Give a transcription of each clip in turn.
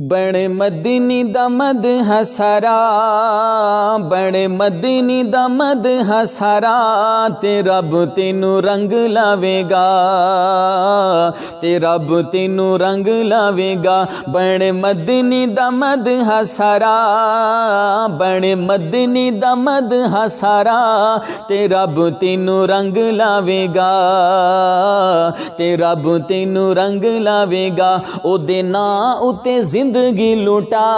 बने मदनी दा मद हसारा, बने मदनी दा मद हसारा, ते रब तेनू रंग लावेगा, ते रब तेनू रंग लावेगा। बने मदनी दा मद हसारा, बने मदनी दा मद हसारा, ते रब तेनू रंग लावेगा, ते रब तेनू रंग लावेगा। ओदे नां उते जिंदगी लुटा,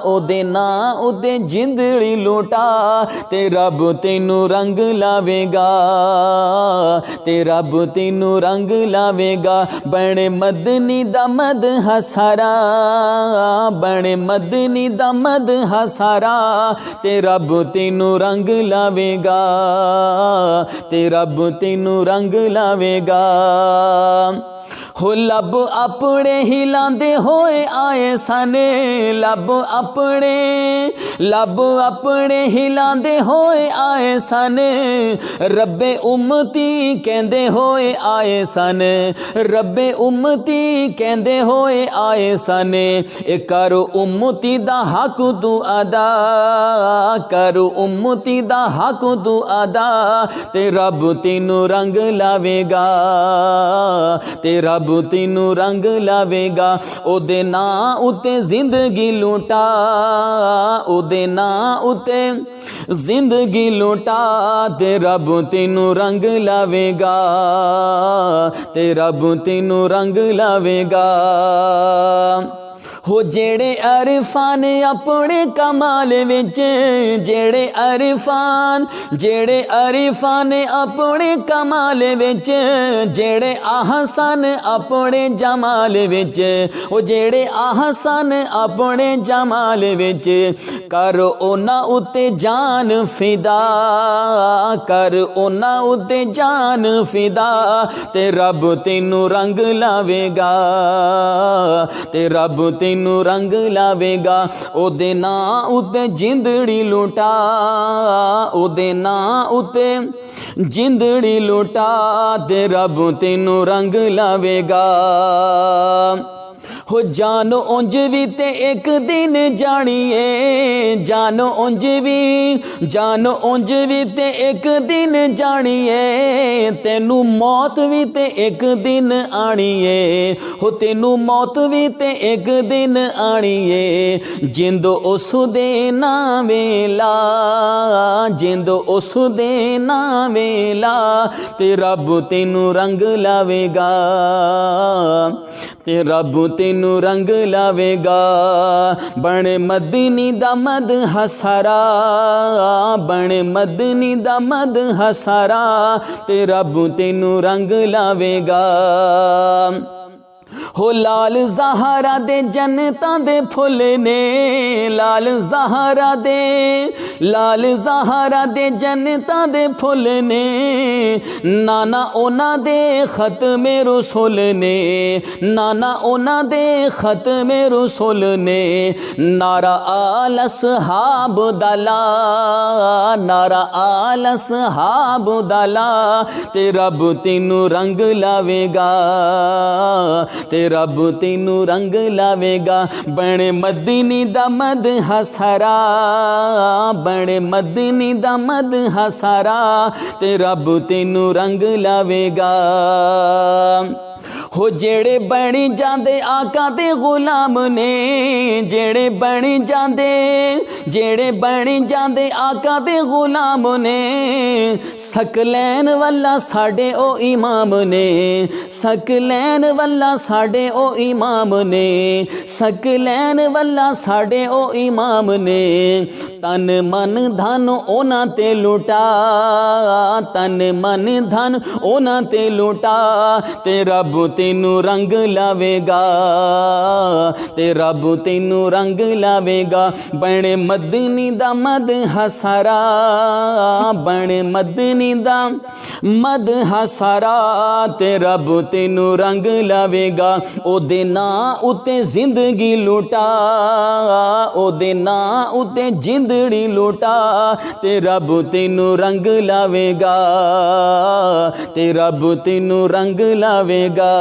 ओदे नां उते जिंदड़ी लुटा, ते रब तेनू रंग लावेगा, ते रब तेनू रंग लावेगा। बने मदनी दा मद हसारा, बने मदनी दा मद हसारा, ते रब तेनू रंग लावेगा, ते रब तेनू रंग लावेगा। हो लब अपने हिलांदे होए आए सन, लब अपने हिलांदे होए आए सन, रब्बे उम्मती कहंदे होए आए सन, रब्बे उम्मती कहंदे होए आए सन। ए कर उम्मती दा हक तू अदा, कर उम्मती दा हक तू अदा, ते रब तेनू रंग लावेगा, ते रब तेनू रंग लावेगा। ओदे नां उते जिंदगी लुटा, ओदे नां उते जिंदगी लुटा, ते रब तेनू रंग लावेगा, ते रब तेनू रंग लावेगा। हो जेड़े अरफान अपने कमाल विच, जेड़े अरफान अपने कमाल विच, जेड़े आहसन अपने जमाल विच, ओ जेड़े आहसन अपने जमाल विच, कर ओना उते जान फिदा, कर ओना उते जान फिदा, ते रब तेनू रंग लावेगा, ते रब तेनू रंग लावेगा। ओदे नां उते जिंदड़ी लुटा, ओदे नां उते जिंदड़ी लुटा, ते रब तेनू रंग लावेगा। हो जान उंज भी ते एक दिन जानी है, जान उंज भी ते एक दिन जानी है, तेनू मौत भी ते एक दिन आनी है, हो तेनू मौत भी ते एक दिन आनी है। जिंद उस दे ना वेला, जिंद उस दे ना वेला, ते रब तेनू रंग लावेगा, ते रब तेनू रंग लावेगा। बने मदनी दा मद हसारा, बने मदनी दा मद हसारा, ते रब तेनू रंग लावेगा। हो लाल ज़हरा दे जन्नतां दे फुल ने, लाल ज़हरा दे जन्नतां दे फुल ने, नाना ओना दे खत्मे रसूल ने, नाना ओना दे खत्मे रसूल ने। नारा आल असहाब दला, नारा आल असहाब दला, ते रब तेनू रंग लावेगा, ते रब तेनू रंग लावेगा। बने मदनी दा मद हसारा, बने मदनी दा मद हसारा, ते रब तेनू रंग लावेगा। हो जेड़े बनी जांदे आका दे गुलाम ने, जेड़े बनी जांदे आका दे गुलाम ने, सकलैन वल्ला साडे ओ इमाम ने, सकलैन वल्ला साडे ओ इमाम ने, सकलैन वल्ला साडे ओ इमाम ने। तन मन धन ओना ते लुटा, तन मन धन ओना ते लुटा, ते रब तेनू रंग लावेगा, ते रब तेनू रंग लावेगा। बने मदनी दा मद हसारा, बने मदनी दा मद हसारा, ते रब तेनू रंग लावेगा। ओदे नां उते जिंदगी लुटा, ओदे नां उते जिंदड़ी लुटा, ते रब तेनू रंग लावेगा, ते रब तेनू रंग लावेगा।